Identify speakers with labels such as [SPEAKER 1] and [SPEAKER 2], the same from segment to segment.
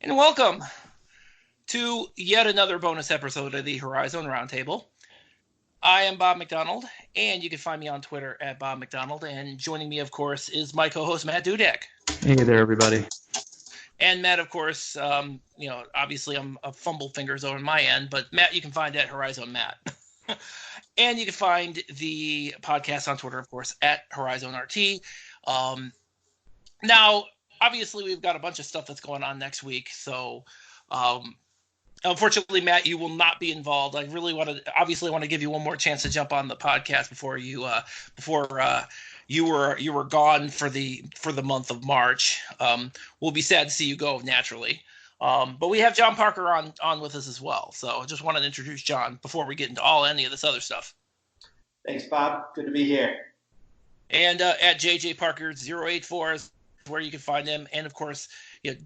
[SPEAKER 1] And welcome to yet another bonus episode of the Horizon Roundtable. I am Bob McDonald, and you can find me on Twitter at Bob McDonald. And joining me, of course, is my co-host Matt Dudek.
[SPEAKER 2] Hey there, everybody.
[SPEAKER 1] And Matt, of course, obviously I'm a fumble fingers on my end, but Matt, you can find at Horizon Matt. And you can find the podcast on Twitter, of course, at Horizon RT. Now, obviously, we've got a bunch of stuff that's going on next week, so unfortunately, Matt, you will not be involved. I really want to give you one more chance to jump on the podcast before you were gone for the month of March. We'll be sad to see you go naturally. But we have John Parker on with us as well. So I just wanted to introduce John before we get into any of this other stuff.
[SPEAKER 3] Thanks, Bob. Good to be here.
[SPEAKER 1] And at JJ Parker 084 is where you can find him. And of course,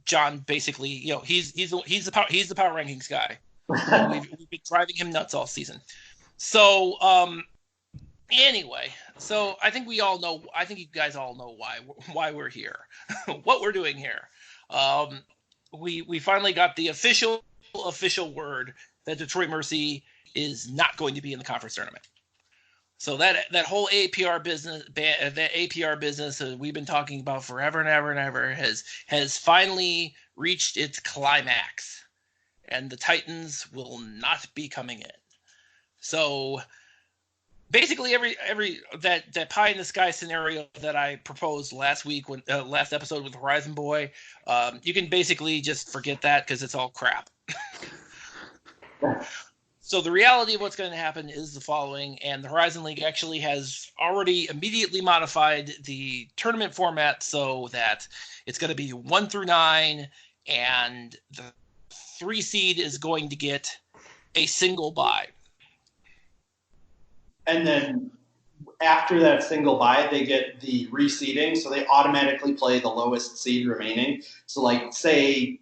[SPEAKER 1] John basically, he's the power rankings guy. We've been driving him nuts all season. So anyway, so I think you guys all know why we're here, what we're doing here. We finally got the official word that Detroit Mercy is not going to be in the conference tournament. So that whole APR business we've been talking about forever and ever and ever has finally reached its climax, and the Titans will not be coming in. So basically, every that pie in the sky scenario that I proposed last week when last episode with Horizon Boy, you can basically just forget that because it's all crap. So the reality of what's going to happen is the following, and the Horizon League actually has already immediately modified the tournament format so that it's going to be 1 through 9, and the 3 seed is going to get a single bye.
[SPEAKER 3] And then after that single bye, they get the reseeding, so they automatically play the lowest seed remaining. So, like, say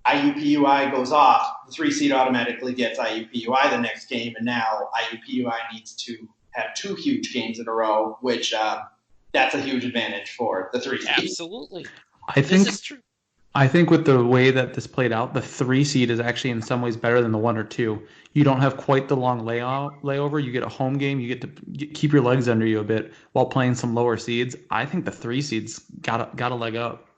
[SPEAKER 3] IUPUI goes off, the 3 seed automatically gets IUPUI the next game, and now IUPUI needs to have 2 huge games in a row, which that's a huge advantage for the 3 seed.
[SPEAKER 1] Absolutely.
[SPEAKER 2] This is true. I think with the way that this played out, the 3 seed is actually in some ways better than the 1 or 2. You don't have quite the long layover. You get a home game. You get to keep your legs under you a bit while playing some lower seeds. I think the 3 seeds got a leg up.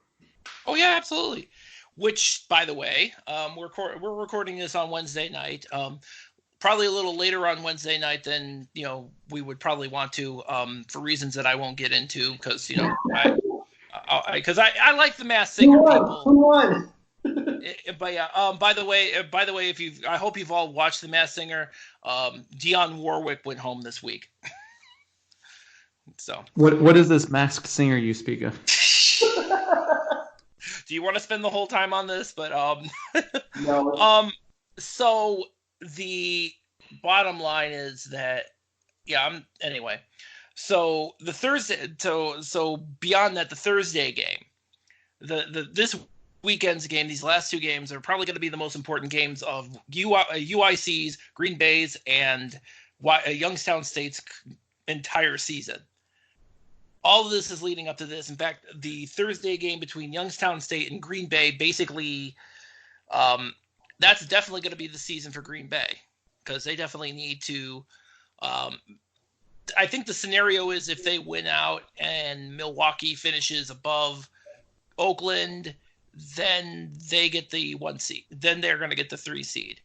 [SPEAKER 1] Oh yeah, absolutely. Which, by the way, we're recording this on Wednesday night. Probably a little later on Wednesday night than we would probably want to, for reasons that I won't get into, because I like the Masked Singer people.
[SPEAKER 3] Who won?
[SPEAKER 1] But yeah, by the way, I hope you've all watched the Masked Singer. Dionne Warwick went home this week. So
[SPEAKER 2] what is this Masked Singer you speak of?
[SPEAKER 1] Do you want to spend the whole time on this? But
[SPEAKER 3] No.
[SPEAKER 1] So the bottom line is that anyway. So the Thursday, so beyond that, the Thursday game, this weekend's game, these last 2 games are probably going to be the most important games of UIC's, Green Bay's, and Youngstown State's entire season. All of this is leading up to this. In fact, the Thursday game between Youngstown State and Green Bay, basically, that's definitely going to be the season for Green Bay, because they definitely need to. I think the scenario is if they win out and Milwaukee finishes above Oakland, then they get the 1 seed. Then they're going to get the 3 seed.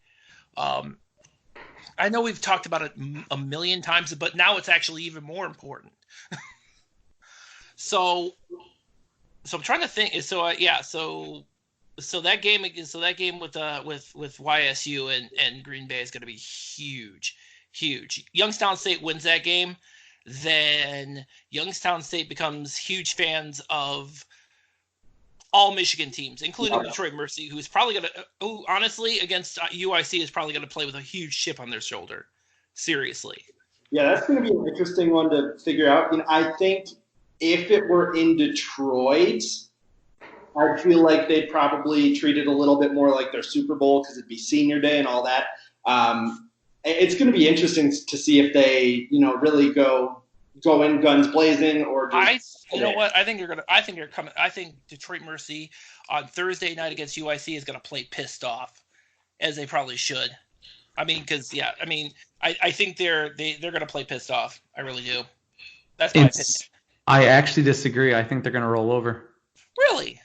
[SPEAKER 1] I know we've talked about it a million times, but now it's actually even more important. So I'm trying to think. So that game with YSU and Green Bay is going to be huge. Youngstown State wins that game, then Youngstown State becomes huge fans of all Michigan teams, including Detroit Mercy, who's probably going to, honestly, against UIC is probably going to play with a huge chip on their shoulder. Seriously.
[SPEAKER 3] Yeah, that's going to be an interesting one to figure out. I think if it were in Detroit, I feel like they'd probably treat it a little bit more like their Super Bowl because it'd be senior day and all that. It's going to be interesting to see if they, really go go in guns blazing, or just
[SPEAKER 1] you know what? I think you're coming. I think Detroit Mercy on Thursday night against UIC is gonna play pissed off, as they probably should. I mean, because I think they're gonna play pissed off. I really do. That's my opinion.
[SPEAKER 2] I actually disagree. I think they're going to roll over.
[SPEAKER 1] Really?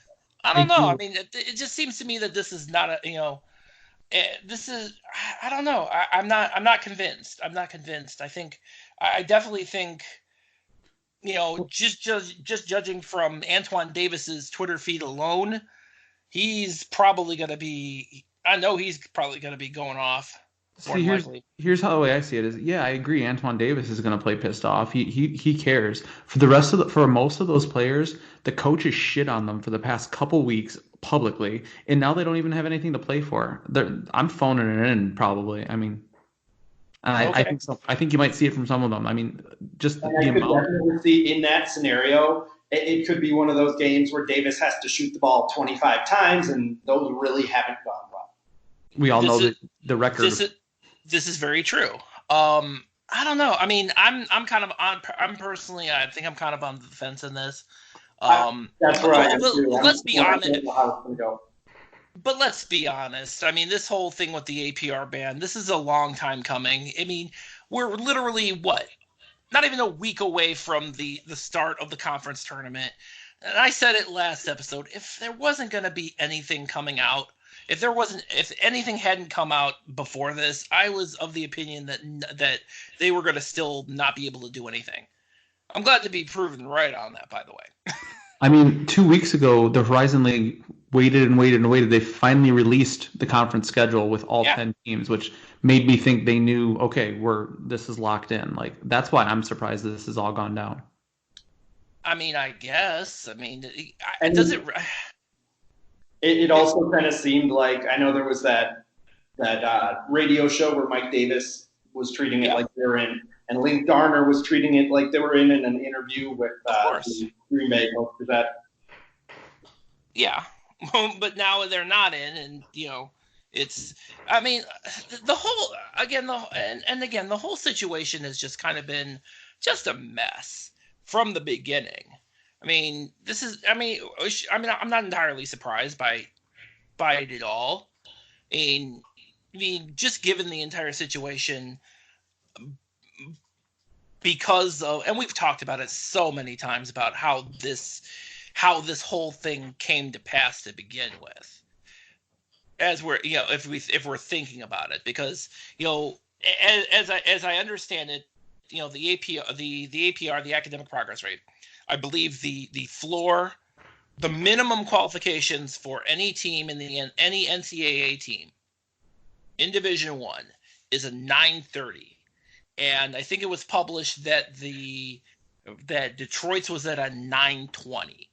[SPEAKER 1] I don't
[SPEAKER 2] I
[SPEAKER 1] know.
[SPEAKER 2] do.
[SPEAKER 1] I mean, it just seems to me that this is not this is. I don't know. I'm not convinced. I'm not convinced. I definitely think, just judging from Antoine Davis's Twitter feed alone, he's probably going to be. I know he's probably going to be going off.
[SPEAKER 2] See, here's how the way I see it is, yeah, I agree. Antoine Davis is going to play pissed off. He cares. For most of those players, the coach has shit on them for the past couple weeks publicly, and now they don't even have anything to play for. I'm phoning it in probably. I mean, and
[SPEAKER 1] Okay.
[SPEAKER 2] I think so. I think you might see it from some of them. I mean, just the
[SPEAKER 3] I could
[SPEAKER 2] amount.
[SPEAKER 3] definitely see in that scenario, it could be one of those games where Davis has to shoot the ball 25 times, and those really haven't gone well.
[SPEAKER 2] We all know that the record.
[SPEAKER 1] This is very true. I don't know. I mean, I'm kind of on. I'm personally, I think I'm kind of on the fence in this.
[SPEAKER 3] That's where I am too.
[SPEAKER 1] Let's be honest. But let's be honest. I mean, this whole thing with the APR ban, this is a long time coming. I mean, we're literally not even a week away from the start of the conference tournament. And I said it last episode. If there wasn't going to be anything coming out, if anything hadn't come out before this, I was of the opinion that they were going to still not be able to do anything. I'm glad to be proven right on that, by the way.
[SPEAKER 2] I mean, 2 weeks ago, the Horizon League waited and waited and waited. They finally released the conference schedule with all 10 teams, which made me think they knew, okay, this is locked in. Like, that's why I'm surprised that this has all gone down.
[SPEAKER 1] I mean, I guess. I mean,
[SPEAKER 3] It also kind of seemed like, I know there was that radio show where Mike Davis was treating it like they were in, and Link Garner was treating it like they were in an interview with the Green Bay coach. Is that?
[SPEAKER 1] Yeah, but now they're not in, and it's. I mean, the whole the whole situation has just kind of been just a mess from the beginning. I mean, I'm not entirely surprised by it at all. I mean, just given the entire situation, because of, and we've talked about it so many times about how this whole thing came to pass to begin with. As we're, if we're thinking about it, because as I understand it, the APR, the academic progress rate. I believe the floor, the minimum qualifications for any team any NCAA team in Division I is a 930, and I think it was published that Detroit's was at a 920.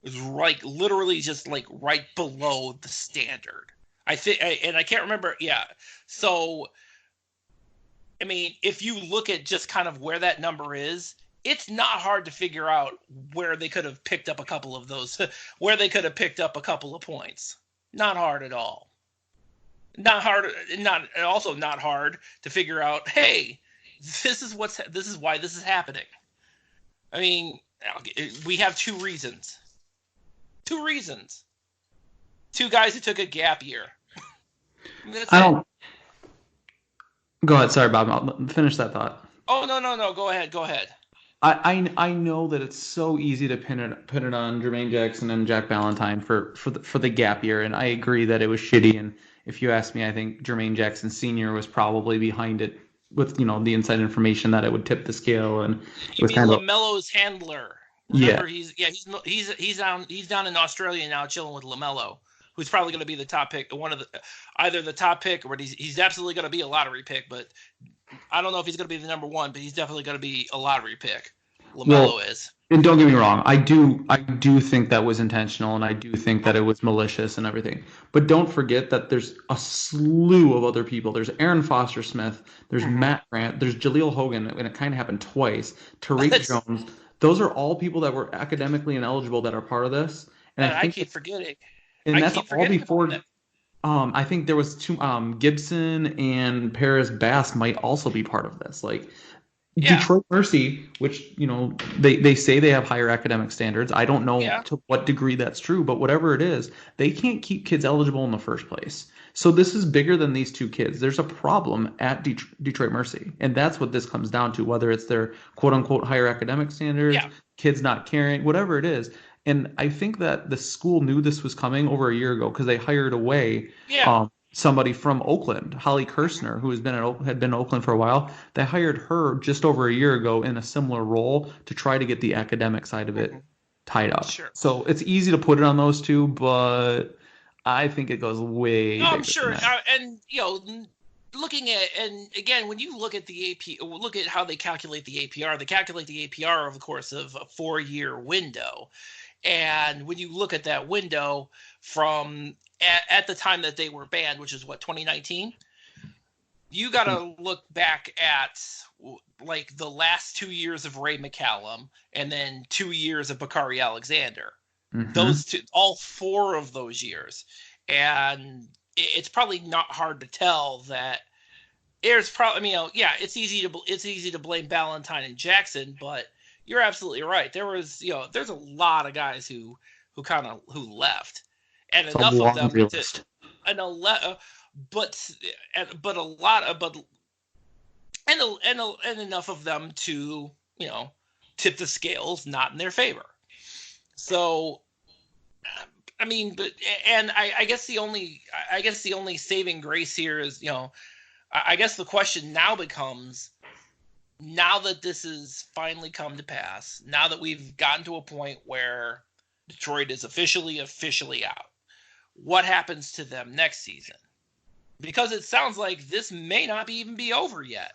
[SPEAKER 1] It was literally just right below the standard. I think, and I can't remember. Yeah, so I mean, if you look at just kind of where that number is. It's not hard to figure out where they could have picked up a couple of those, where they could have picked up a couple of points. Not hard at all. Not hard to figure out, hey, this is why this is happening. I mean, we have two reasons. Two guys who took a gap year.
[SPEAKER 2] Go ahead. Sorry, Bob. I'll finish that thought.
[SPEAKER 1] Oh, no. Go ahead.
[SPEAKER 2] I know that it's so easy to pin it on Jermaine Jackson and Jack Ballantyne for the gap year, and I agree that it was shitty. And if you ask me, I think Jermaine Jackson Sr. was probably behind it with the inside information that it would tip the scale, and it was kind of
[SPEAKER 1] LaMelo's handler. Remember, he's down in Australia now, chilling with LaMelo, who's probably going to be the top pick, either the top pick or he's absolutely going to be a lottery pick, but. I don't know if he's going to be the number one, but he's definitely going to be a lottery pick. LaMelo is.
[SPEAKER 2] And don't get me wrong, I do think that was intentional, and I do think that it was malicious and everything. But don't forget that there's a slew of other people. There's Aaron Foster Smith. There's Matt Grant. There's Jaleel Hogan, and it kind of happened twice. Tariq Jones. Those are all people that were academically ineligible that are part of this. And I keep
[SPEAKER 1] forgetting.
[SPEAKER 2] And that's all before. I think there was two. Gibson and Paris Bass might also be part of this. Like,
[SPEAKER 1] Yeah.
[SPEAKER 2] Detroit Mercy, which, they say they have higher academic standards. I don't know
[SPEAKER 1] Yeah.
[SPEAKER 2] to what degree that's true, but whatever it is, they can't keep kids eligible in the first place. So this is bigger than these two kids. There's a problem at Detroit Mercy, and that's what this comes down to, whether it's their quote unquote higher academic standards,
[SPEAKER 1] Yeah.
[SPEAKER 2] kids not caring, whatever it is. And I think that the school knew this was coming over a year ago because they hired away
[SPEAKER 1] Yeah.
[SPEAKER 2] somebody from Oakland, Holly Kirstner, who had been in Oakland for a while. They hired her just over a year ago in a similar role to try to get the academic side of it tied up.
[SPEAKER 1] Sure.
[SPEAKER 2] So it's easy to put it on those two, but I think it goes way
[SPEAKER 1] I'm
[SPEAKER 2] bigger than
[SPEAKER 1] sure,
[SPEAKER 2] that.
[SPEAKER 1] and looking at, and again, when you look at the AP, look at how they calculate the APR. They calculate the APR over the course of a 4-year window, and when you look at that window from at the time that they were banned, which is what, 2019, you got to look back at like the last 2 years of Ray McCallum and then 2 years of Bakari Alexander.
[SPEAKER 2] Mm-hmm.
[SPEAKER 1] Those two, all 4 of those years, and it's probably not hard to tell that there's probably, yeah, it's easy to blame Ballantyne and Jackson, but you're absolutely right. There's a lot of guys who left, and
[SPEAKER 2] It's a
[SPEAKER 1] enough of them
[SPEAKER 2] laundry
[SPEAKER 1] to,
[SPEAKER 2] list.
[SPEAKER 1] and a lot, but a lot of, but and enough of them to tip the scales not in their favor. So, I mean, but and I guess the only saving grace here is, I guess the question now becomes, now that this has finally come to pass, now that we've gotten to a point where Detroit is officially out, what happens to them next season? Because it sounds like this may not even be over yet.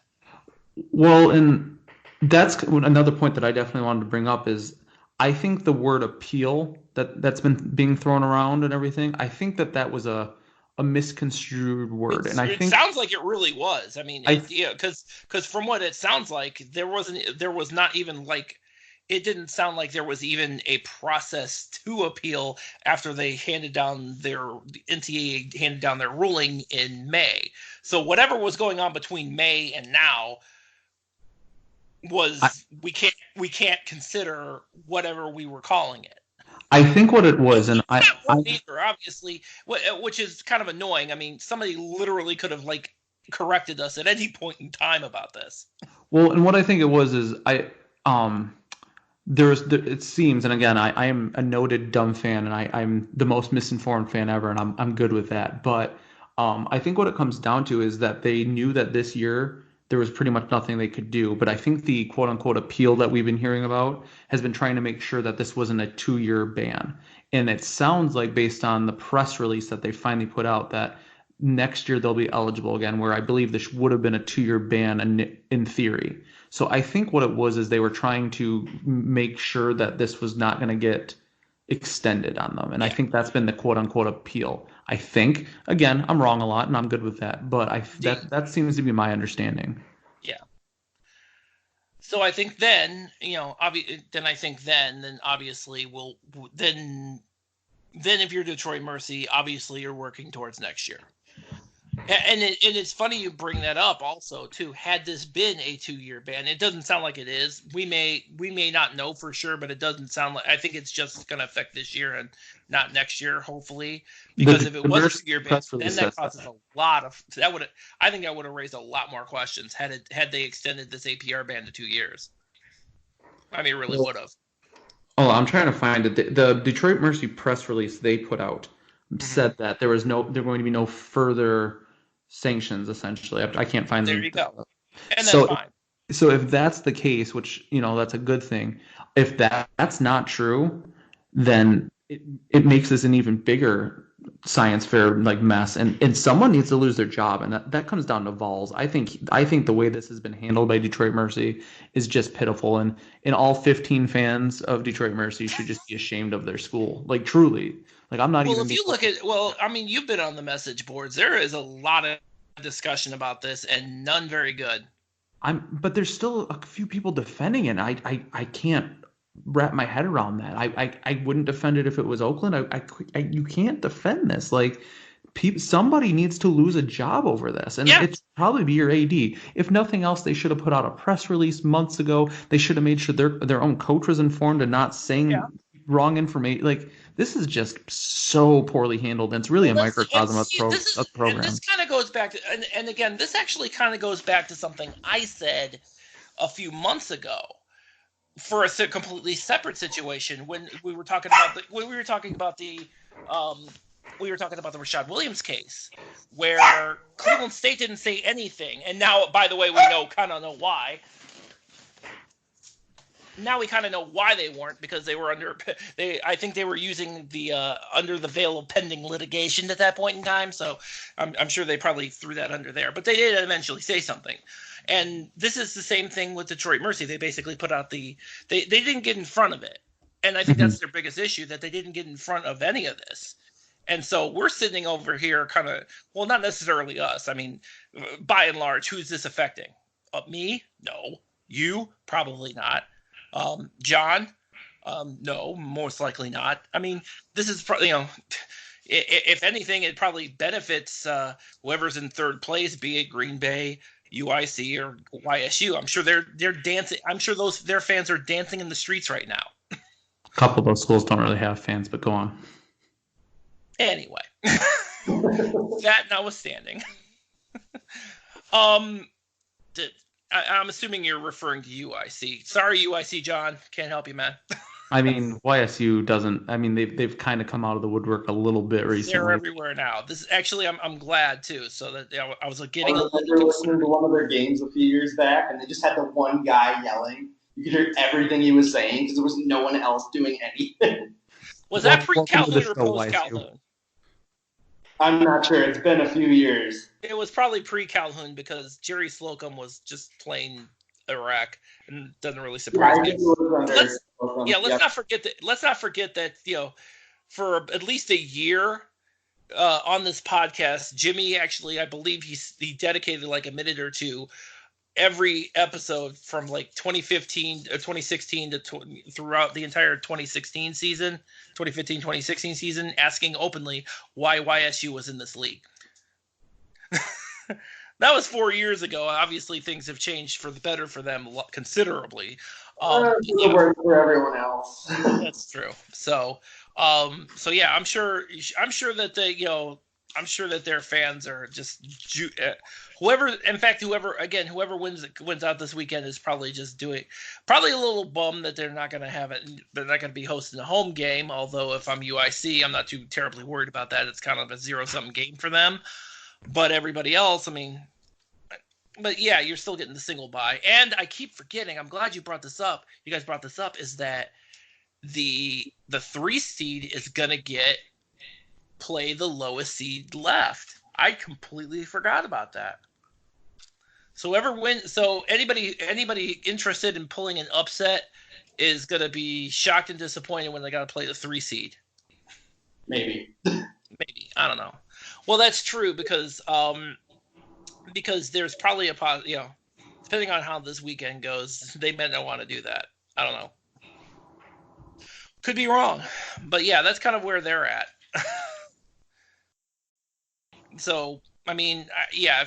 [SPEAKER 2] Well, and that's another point that I definitely wanted to bring up is I think the word appeal that's been being thrown around and everything, I think that was a misconstrued word. And I
[SPEAKER 1] It
[SPEAKER 2] think
[SPEAKER 1] sounds like it really was. I mean, because from what it sounds like, there was not even like, it didn't sound like there was even a process to appeal after the NCAA handed down their ruling in May. So whatever was going on between May and now was, we can't consider whatever we were calling it.
[SPEAKER 2] I think what it was, and
[SPEAKER 1] either, obviously, which is kind of annoying. I mean, somebody literally could have like corrected us at any point in time about this.
[SPEAKER 2] Well, and what I think it was is it seems, and again, I am a noted dumb fan, and I'm the most misinformed fan ever, and I'm good with that. But I think what it comes down to is that they knew that this year there was pretty much nothing they could do. But I think the quote unquote appeal that we've been hearing about has been trying to make sure that this wasn't a 2-year ban. And it sounds like, based on the press release that they finally put out, that next year they'll be eligible again, where I believe this would have been a 2-year ban in theory. So I think what it was is they were trying to make sure that this was not going to get extended on them. And I think that's been the quote unquote appeal. I think, again, I'm wrong a lot and I'm good with that, but that seems to be my understanding.
[SPEAKER 1] Yeah. So I think then, obviously then if you're Detroit Mercy, obviously you're working towards next year. And it's funny you bring that up also too. Had this been a 2-year ban, it doesn't sound like it is. We may not know for sure, but it doesn't sound like. I think it's just going to affect this year and not next year, hopefully. Because if it was a 2-year ban, then that causes a lot of I think that would have raised a lot more questions had they extended this APR ban to 2 years. I mean, it really would have.
[SPEAKER 2] Oh, I'm trying to find it. The Detroit Mercy press release they put out said that there were going to be no further sanctions, essentially. I can't find them.
[SPEAKER 1] There you go. And
[SPEAKER 2] that's
[SPEAKER 1] fine.
[SPEAKER 2] So if that's the case, which, that's a good thing. If that's not true, then it makes this an even bigger science fair mess, and someone needs to lose their job, and that comes down to Vols. I think the way this has been handled by Detroit Mercy is just pitiful, and all 15 fans of Detroit Mercy should just be ashamed of their school, truly. I'm not even.
[SPEAKER 1] Well, if you look at, I mean, you've been on the message boards. There is a lot of discussion about this, and none very good.
[SPEAKER 2] But there's still a few people defending it. I can't wrap my head around that. I wouldn't defend it if it was Oakland. You can't defend this. somebody needs to lose a job over this, and
[SPEAKER 1] Yeah.
[SPEAKER 2] it's probably be your AD. If nothing else, they should have put out a press release months ago. They should have made sure their own coach was informed and not saying wrong information. Like, this is just so poorly handled, and it's really a microcosm of the program.
[SPEAKER 1] And this kind of goes back to, and again, this actually kind of goes back to something I said a few months ago for a completely separate situation when we were talking about the Rashad Williams case, where Cleveland State didn't say anything, and now, by the way, we kind of know why. Now we kind of know why they weren't, because they were I think they were using the under the veil of pending litigation at that point in time. So I'm sure they probably threw that under there, but they did eventually say something. And this is the same thing with Detroit Mercy. They basically put out they didn't get in front of it. And I think that's their biggest issue, that they didn't get in front of any of this. And so we're sitting over here kind of, well, not necessarily us. I mean, by and large, who's this affecting? Me? No. You? Probably not. John? No, most likely not. I mean, this is probably, if anything, it probably benefits whoever's in third place, be it Green Bay, UIC, or YSU. I'm sure they're dancing. I'm sure their fans are dancing in the streets right now.
[SPEAKER 2] A couple of those schools don't really have fans, but go on.
[SPEAKER 1] Anyway, that notwithstanding, I'm assuming you're referring to UIC. Sorry, UIC, John. Can't help you, man.
[SPEAKER 2] I mean, YSU doesn't. I mean, they've kind of come out of the woodwork a little bit recently.
[SPEAKER 1] They're everywhere now. This is actually, I'm glad too. So that I was getting.
[SPEAKER 3] I remember listening to one of their games a few years back, and they just had the one guy yelling. You could hear everything he was saying because there was no one else doing anything.
[SPEAKER 1] Was that pre-Calhoun or post-Calhoun?
[SPEAKER 3] I'm not sure. It's been a few years.
[SPEAKER 1] It was probably pre-Calhoun, because Jerry Slocum was just playing Iraq, and doesn't really surprise me. Let's not forget that for at least a year on this podcast, Jimmy actually, I believe he dedicated like a minute or two every episode from like 2015 or 2016 to throughout the entire 2016 season, 2015-2016 season, asking openly why YSU was in this league. That was 4 years ago. Obviously, things have changed for the better for them considerably.
[SPEAKER 3] For everyone else.
[SPEAKER 1] That's true. So yeah, I'm sure that I'm sure that their fans are just whoever wins out this weekend is probably just probably a little bummed that they're not going to have it. They're not going to be hosting a home game. Although if I'm UIC, I'm not too terribly worried about that. It's kind of a 0-sum game for them. But everybody else, I mean, but yeah, you're still getting the single bye. And I keep forgetting, I'm glad you brought this up. You guys brought this up, is that the 3 seed is going to play the lowest seed left. I completely forgot about that. So anybody interested in pulling an upset is going to be shocked and disappointed when they got to play the 3 seed.
[SPEAKER 3] Maybe.
[SPEAKER 1] I don't know. Well, that's true because there's probably depending on how this weekend goes, they may not want to do that. I don't know. Could be wrong, but yeah, that's kind of where they're at. So, I mean, yeah,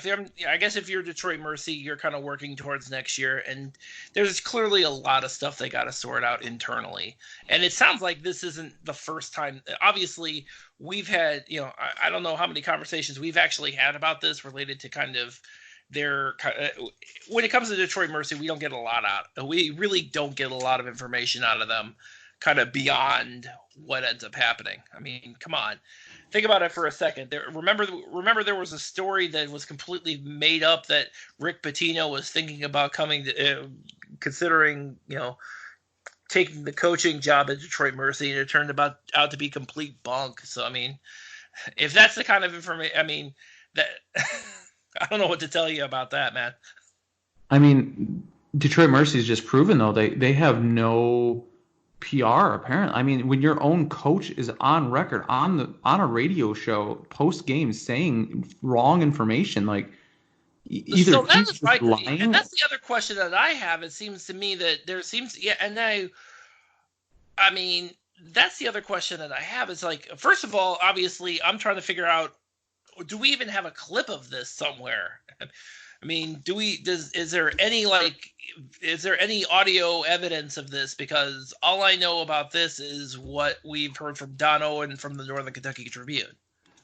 [SPEAKER 1] I guess if you're Detroit Mercy, you're kind of working towards next year, and there's clearly a lot of stuff they got to sort out internally. And it sounds like this isn't the first time. Obviously, we've had, I don't know how many conversations we've actually had about this related to kind of when it comes to Detroit Mercy, we don't get a lot out. We really don't get a lot of information out of them, kind of beyond what ends up happening. I mean, come on. Think about it for a second. Remember there was a story that was completely made up that Rick Pitino was thinking about considering, taking the coaching job at Detroit Mercy, and it turned out to be complete bunk. So, I mean, if that's the kind of information, I mean, that I don't know what to tell you about that, man.
[SPEAKER 2] I mean, Detroit Mercy is just proven, though, they have no PR, apparently. I mean, when your own coach is on record on a radio show post game saying wrong information, like either
[SPEAKER 1] so
[SPEAKER 2] he's just lying.
[SPEAKER 1] And that's the other question that I have. It seems to me that I mean, that's the other question that I have. Is like, first of all, obviously, I'm trying to figure out do we even have a clip of this somewhere? I mean, is there any audio evidence of this? Because all I know about this is what we've heard from Don Owen from the Northern Kentucky Tribune.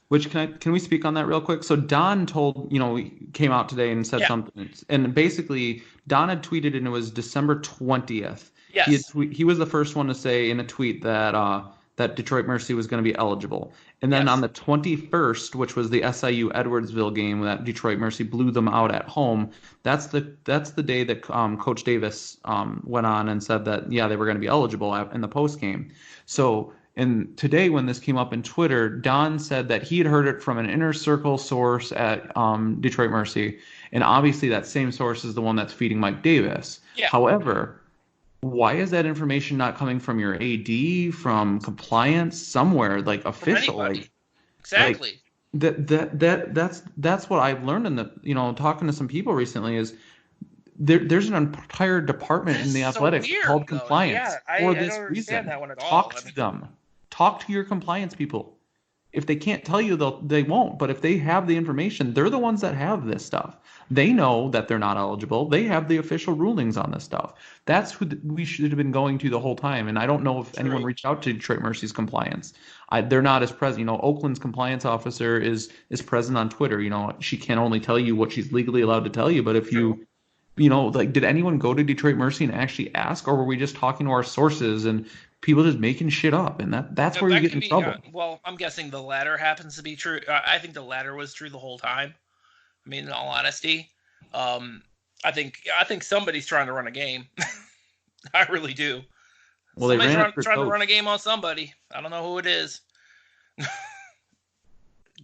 [SPEAKER 2] Which can we speak on that real quick? So Don came out today and said something, and basically Don had tweeted, and it was December 20th.
[SPEAKER 1] Yes.
[SPEAKER 2] He was the first one to say in a tweet that that Detroit Mercy was going to be eligible. And then on the 21st, which was the SIU Edwardsville game that Detroit Mercy blew them out at home, that's the day that Coach Davis went on and said that they were going to be eligible in the post game. So. And today, when this came up in Twitter, Don said that he had heard it from an inner circle source at Detroit Mercy, and obviously that same source is the one that's feeding Mike Davis.
[SPEAKER 1] Yeah.
[SPEAKER 2] However, why is that information not coming from your AD, from compliance, somewhere like official?
[SPEAKER 1] Exactly.
[SPEAKER 2] That's what I've learned in the talking to some people recently is. There's an entire department in the athletics called compliance for this reason. Talk to them. Talk to your compliance people. If they can't tell you, they won't. But if they have the information, they're the ones that have this stuff. They know that they're not eligible. They have the official rulings on this stuff. That's who we should have been going to the whole time. And I don't know if anyone reached out to Detroit Mercy's compliance. They're not as present. Oakland's compliance officer is present on Twitter. She can only tell you what she's legally allowed to tell you. But if did anyone go to Detroit Mercy and actually ask, or were we just talking to our sources and people just making shit up? And that's where you get in trouble.
[SPEAKER 1] Well, I'm guessing the latter happens to be true. I think the latter was true the whole time. I mean, in all honesty, I think somebody's trying to run a game. I really do.
[SPEAKER 2] Well,
[SPEAKER 1] somebody's trying to run a game on somebody. I don't know who it is.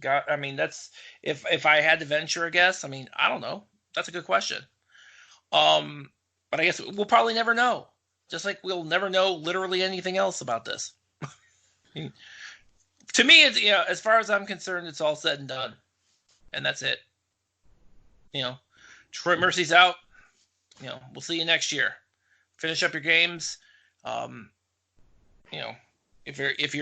[SPEAKER 1] God, I mean, that's if I had to venture a guess. I mean, I don't know. That's a good question. But I guess we'll probably never know. Just like we'll never know literally anything else about this. To me, it's as far as I'm concerned, it's all said and done, and that's it. Detroit Mercy's out. We'll see you next year. Finish up your games. If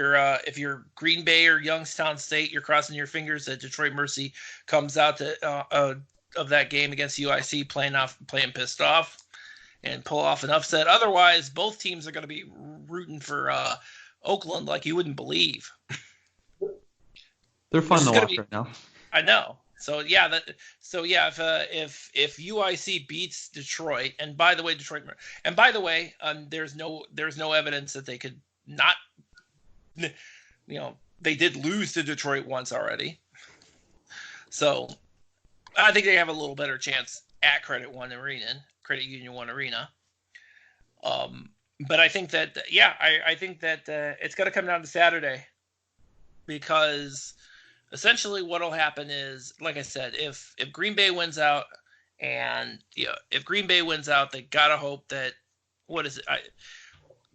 [SPEAKER 1] you're Green Bay or Youngstown State, you're crossing your fingers that Detroit Mercy comes out of that game against UIC playing pissed off and pull off an upset. Otherwise, both teams are going to be rooting for Oakland like you wouldn't believe.
[SPEAKER 2] They're fun to watch right now.
[SPEAKER 1] I know. So if UIC beats Detroit, and by the way, there's no evidence that they could not. They did lose to Detroit once already. So I think they have a little better chance at Credit Union One Arena. But I think that it's going to come down to Saturday, because essentially what'll happen is, like I said, if Green Bay wins out, if Green Bay wins out, they gotta hope that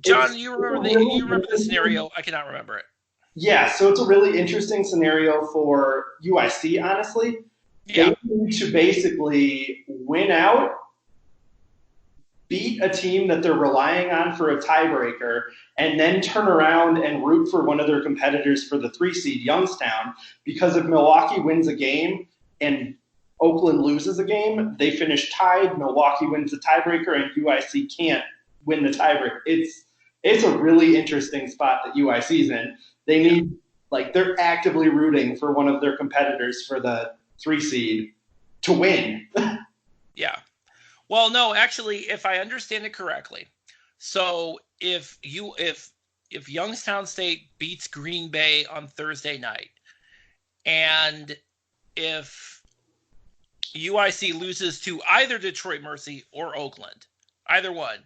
[SPEAKER 1] John, you remember the scenario? I cannot remember it.
[SPEAKER 3] Yeah, so it's a really interesting scenario for UIC, honestly.
[SPEAKER 1] Yeah.
[SPEAKER 3] They need to basically win out, beat a team that they're relying on for a tiebreaker, and then turn around and root for one of their competitors for the 3 seed, Youngstown, because if Milwaukee wins a game and Oakland loses a game, they finish tied, Milwaukee wins the tiebreaker, and UIC can't win the tiebreaker. It's a really interesting spot that UIC's in. They need, they're actively rooting for one of their competitors for the 3 seed to win.
[SPEAKER 1] Yeah. Well, no, actually, if I understand it correctly, so if Youngstown State beats Green Bay on Thursday night, and if UIC loses to either Detroit Mercy or Oakland, either one,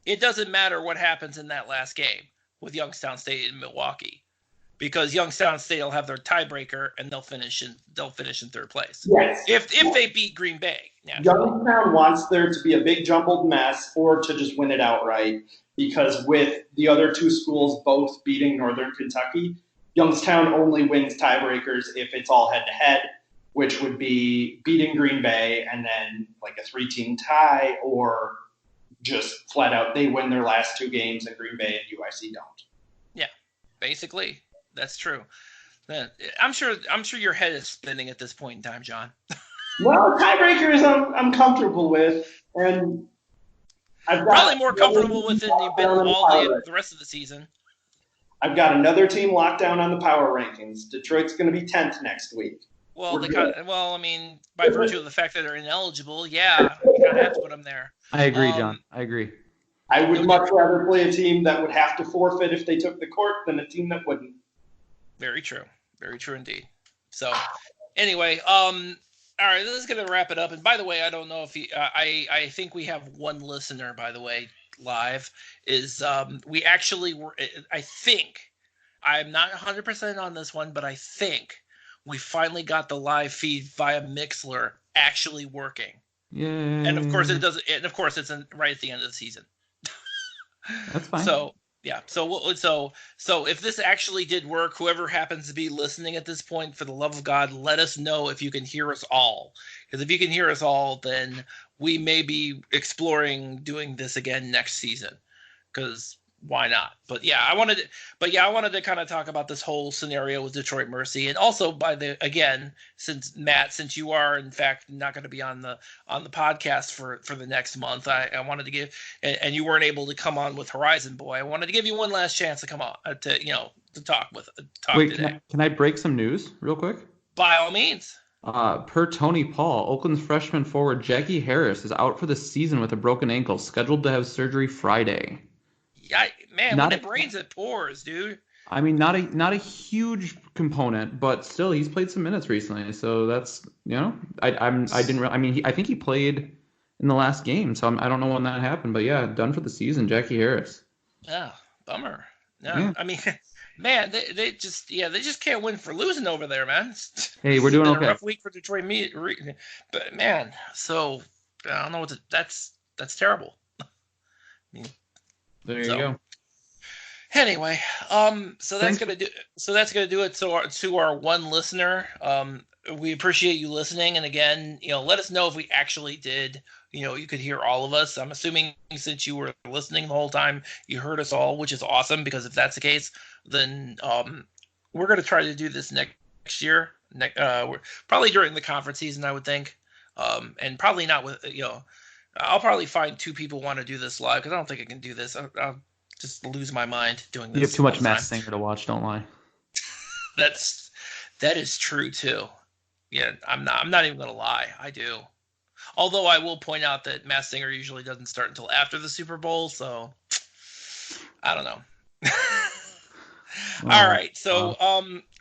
[SPEAKER 1] it doesn't matter what happens in that last game with Youngstown State and Milwaukee, because Youngstown State will have their tiebreaker and they'll finish in third place.
[SPEAKER 3] Yes.
[SPEAKER 1] If they beat Green Bay.
[SPEAKER 3] Naturally. Youngstown wants there to be a big jumbled mess or to just win it outright, because with the other two schools both beating Northern Kentucky, Youngstown only wins tiebreakers if it's all head-to-head, which would be beating Green Bay and then like a 3-team tie, or just flat out they win their last 2 games and Green Bay and UIC don't.
[SPEAKER 1] Yeah, basically. That's true. I'm sure your head is spinning at this point in time, John.
[SPEAKER 3] Well, tiebreakers I'm comfortable with, and I've got
[SPEAKER 1] Probably more
[SPEAKER 3] another
[SPEAKER 1] comfortable
[SPEAKER 3] team
[SPEAKER 1] with than you've
[SPEAKER 3] locked
[SPEAKER 1] been
[SPEAKER 3] down on
[SPEAKER 1] all
[SPEAKER 3] power.
[SPEAKER 1] the rest of the season.
[SPEAKER 3] I've got another team locked down on the power rankings. Detroit's going to be 10th next week.
[SPEAKER 1] Well, I mean, by virtue of the fact that they're ineligible, yeah, you kind of have to put them there.
[SPEAKER 2] I agree, John. I agree.
[SPEAKER 3] I would much rather play a team that would have to forfeit if they took the court than a team that wouldn't.
[SPEAKER 1] Very true. Very true indeed. So, anyway, all right, this is going to wrap it up. And by the way, I don't know if I think we have one listener, by the way, live. We actually were, I think, I'm not 100% on this one, but I think we finally got the live feed via Mixler actually working.
[SPEAKER 2] Yeah.
[SPEAKER 1] And of course it doesn't. And of course it's right at the end of the season.
[SPEAKER 2] That's fine.
[SPEAKER 1] So yeah. So if this actually did work, whoever happens to be listening at this point, for the love of God, let us know if you can hear us all. Because if you can hear us all, then we may be exploring doing this again next season. Because why not? But yeah, I wanted to kind of talk about this whole scenario with Detroit Mercy, and also since Matt, you are in fact not going to be on the podcast for the next month, I wanted to give, and you weren't able to come on with Horizon Boy. I wanted to give you one last chance to come on to talk
[SPEAKER 2] Wait,
[SPEAKER 1] today.
[SPEAKER 2] can I break some news real quick?
[SPEAKER 1] By all means.
[SPEAKER 2] Per Tony Paul, Oakland's freshman forward Jackie Harris is out for the season with a broken ankle, scheduled to have surgery Friday.
[SPEAKER 1] Yeah, man, when it rains, it pours, dude.
[SPEAKER 2] I mean, not a huge component, but still, he's played some minutes recently, so that's I think he played in the last game, so I don't know when that happened, but yeah, done for the season, Jackie Harris.
[SPEAKER 1] Yeah, bummer. Yeah. I mean, man, they just can't win for losing over there, man.
[SPEAKER 2] Hey, we're doing okay.
[SPEAKER 1] A rough week for Detroit, but man, so I don't know what that's terrible.
[SPEAKER 2] There you go.
[SPEAKER 1] Anyway, so that's gonna do it to our one listener. We appreciate you listening, and again, let us know if we actually did. You could hear all of us. I'm assuming since you were listening the whole time, you heard us all, which is awesome. Because if that's the case, then we're gonna try to do this next year. Probably during the conference season, I would think, and probably not with I'll probably find two people want to do this live because I don't think I can do this. I'll just lose my mind doing this.
[SPEAKER 2] You have too much Masked Singer to watch. Don't lie.
[SPEAKER 1] That is true too. Yeah, I'm not even gonna lie. I do. Although I will point out that Masked Singer usually doesn't start until after the Super Bowl, so I don't know. All right, so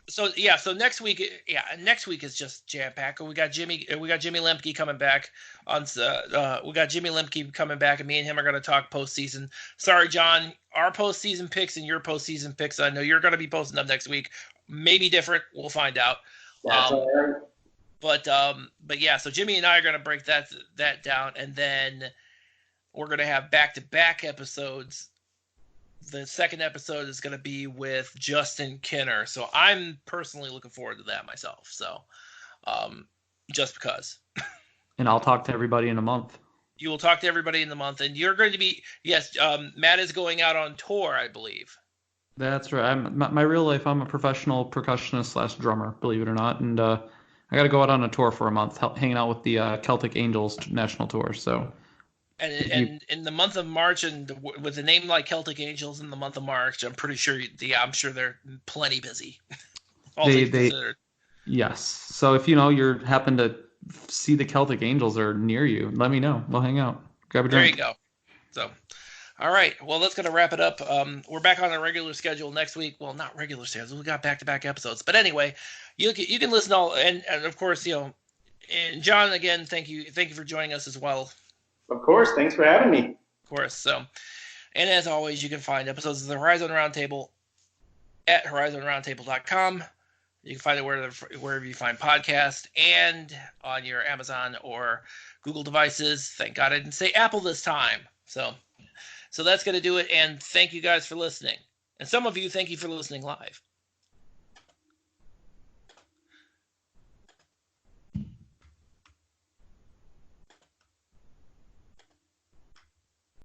[SPEAKER 1] so next week is just jam packed. We got Jimmy Lemke coming back and me and him are going to talk postseason. Sorry, John, our postseason picks and your postseason picks, I know you're going to be posting them next week. Maybe different. We'll find out.
[SPEAKER 3] That's all right.
[SPEAKER 1] But yeah, so Jimmy and I are going to break that down, and then we're going to have back-to-back episodes. The second episode is going to be with Justin Kinner. So I'm personally looking forward to that myself. So just because.
[SPEAKER 2] And I'll talk to everybody in a month.
[SPEAKER 1] You will talk to everybody in the month. And you're going to be, yes, Matt is going out on tour, I believe.
[SPEAKER 2] That's right. My real life, I'm a professional percussionist / drummer, believe it or not. And I got to go out on a tour for a month, hanging out with the Celtic Angels national tour. So.
[SPEAKER 1] And in the month of March, and with a name like Celtic Angels in the month of March, I'm pretty sure I'm sure they're plenty busy.
[SPEAKER 2] Yes. So if you happen to see the Celtic Angels are near you, let me know. We'll hang out. Grab a drink.
[SPEAKER 1] There you go. So, all right. Well, that's gonna wrap it up. We're back on a regular schedule next week. Well, not regular schedule. We got back-to-back episodes. But anyway, you can listen all, and of course, and John, again, thank you for joining us as well.
[SPEAKER 3] Of course. Thanks for having me.
[SPEAKER 1] Of course. So, and as always, you can find episodes of the Horizon Roundtable at horizonroundtable.com. You can find it wherever you find podcasts and on your Amazon or Google devices. Thank God I didn't say Apple this time. So that's going to do it. And thank you guys for listening. And some of you, thank you for listening live.